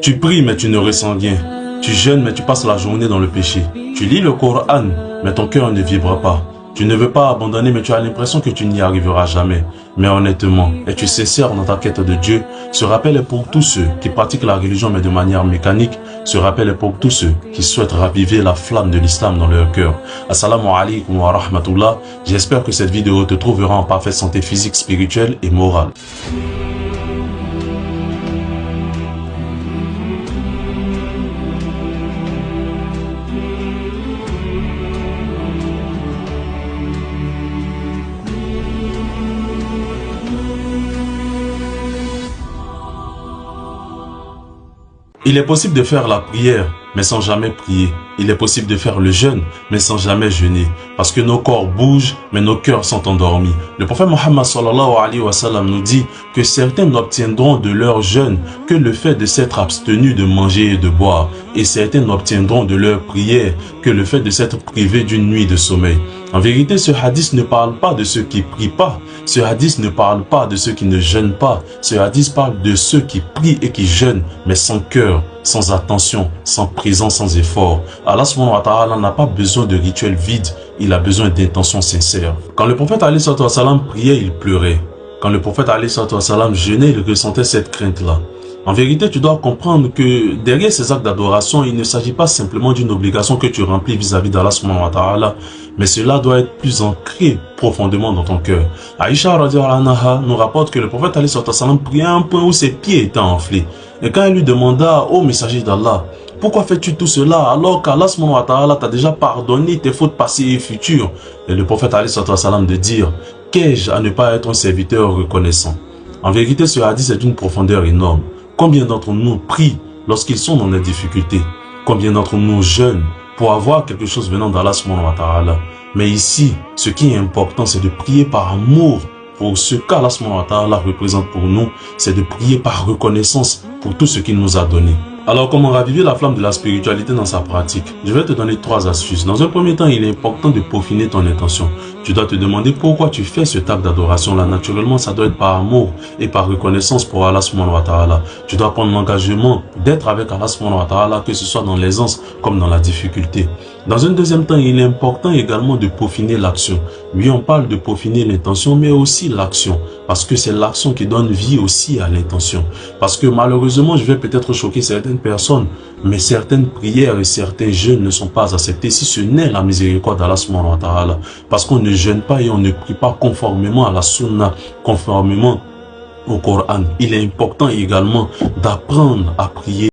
Tu pries mais tu ne ressens rien. Tu jeûnes mais tu passes la journée dans le péché. Tu lis le Coran mais ton cœur ne vibre pas. Tu ne veux pas abandonner mais tu as l'impression que tu n'y arriveras jamais. Mais honnêtement, es-tu sincère dans ta quête de Dieu? Ce rappel est pour tous ceux qui pratiquent la religion mais de manière mécanique. Ce rappel est pour tous ceux qui souhaitent raviver la flamme de l'islam dans leur cœur. Assalamu alaikum wa rahmatullah. J'espère que cette vidéo te trouvera en parfaite santé physique, spirituelle et morale. Il est possible de faire la prière, mais sans jamais prier. Il est possible de faire le jeûne, mais sans jamais jeûner. Parce que nos corps bougent, mais nos cœurs sont endormis. Le prophète Mohammed sallallahu alayhi wa sallam nous dit que certains n'obtiendront de leur jeûne que le fait de s'être abstenus de manger et de boire. Et certains n'obtiendront de leur prière que le fait de s'être privés d'une nuit de sommeil. En vérité, ce hadith ne parle pas de ceux qui prient pas. Ce hadith ne parle pas de ceux qui ne jeûnent pas. Ce hadith parle de ceux qui prient et qui jeûnent, mais sans cœur, sans attention, sans présence, sans effort. Allah subhanahu wa ta'ala n'a pas besoin de rituels vides, il a besoin d'intentions sincères. Quand le prophète alayhi salatu wa salam priait, il pleurait. Quand le prophète alayhi salatu wa salam jeûnait, il ressentait cette crainte-là. En vérité, tu dois comprendre que derrière ces actes d'adoration, il ne s'agit pas simplement d'une obligation que tu remplis vis-à-vis d'Allah subhanahu wa ta'ala, mais cela doit être plus ancré profondément dans ton cœur. Aïcha radhiyallahu anha nous rapporte que le prophète alayhi salatu wa salam priait à un point où ses pieds étaient enflés. Et quand elle lui demanda, ô messager d'Allah, pourquoi fais-tu tout cela alors qu'Allah subhanahu wa ta'ala t'a déjà pardonné tes fautes passées et futures? Et le prophète alayhi salatu wa salam de dire, qu'ai-je à ne pas être un serviteur reconnaissant? En vérité, ce hadith est d'une profondeur énorme. Combien d'entre nous prient lorsqu'ils sont dans des difficultés? Combien d'entre nous jeûnent pour avoir quelque chose venant d'Allah subhanahu wa ta'ala? Mais ici, ce qui est important, c'est de prier par amour pour ce qu'Allah subhanahu wa ta'ala représente pour nous. C'est de prier par reconnaissance pour tout ce qu'il nous a donné. Alors, comment raviver la flamme de la spiritualité dans sa pratique? Je vais te donner 3 astuces. Dans un premier temps, il est important de peaufiner ton intention. Tu dois te demander pourquoi tu fais ce acte d'adoration-là. Naturellement, ça doit être par amour et par reconnaissance pour Allah subhanahu wa ta'ala. Tu dois prendre l'engagement d'être avec Allah subhanahu wa ta'ala, que ce soit dans l'aisance comme dans la difficulté. Dans un deuxième temps, il est important également de peaufiner l'action. Oui, on parle de peaufiner l'intention, mais aussi l'action. Parce que c'est l'action qui donne vie aussi à l'intention. Parce que malheureusement, je vais peut-être choquer certaines personnes, mais certaines prières et certains jeûnes ne sont pas acceptés si ce n'est la miséricorde d'Allah subhanahu wa ta'ala. Parce qu'on ne jeûne pas et on ne prie pas conformément à la sunna, conformément au Coran. Il est important également d'apprendre à prier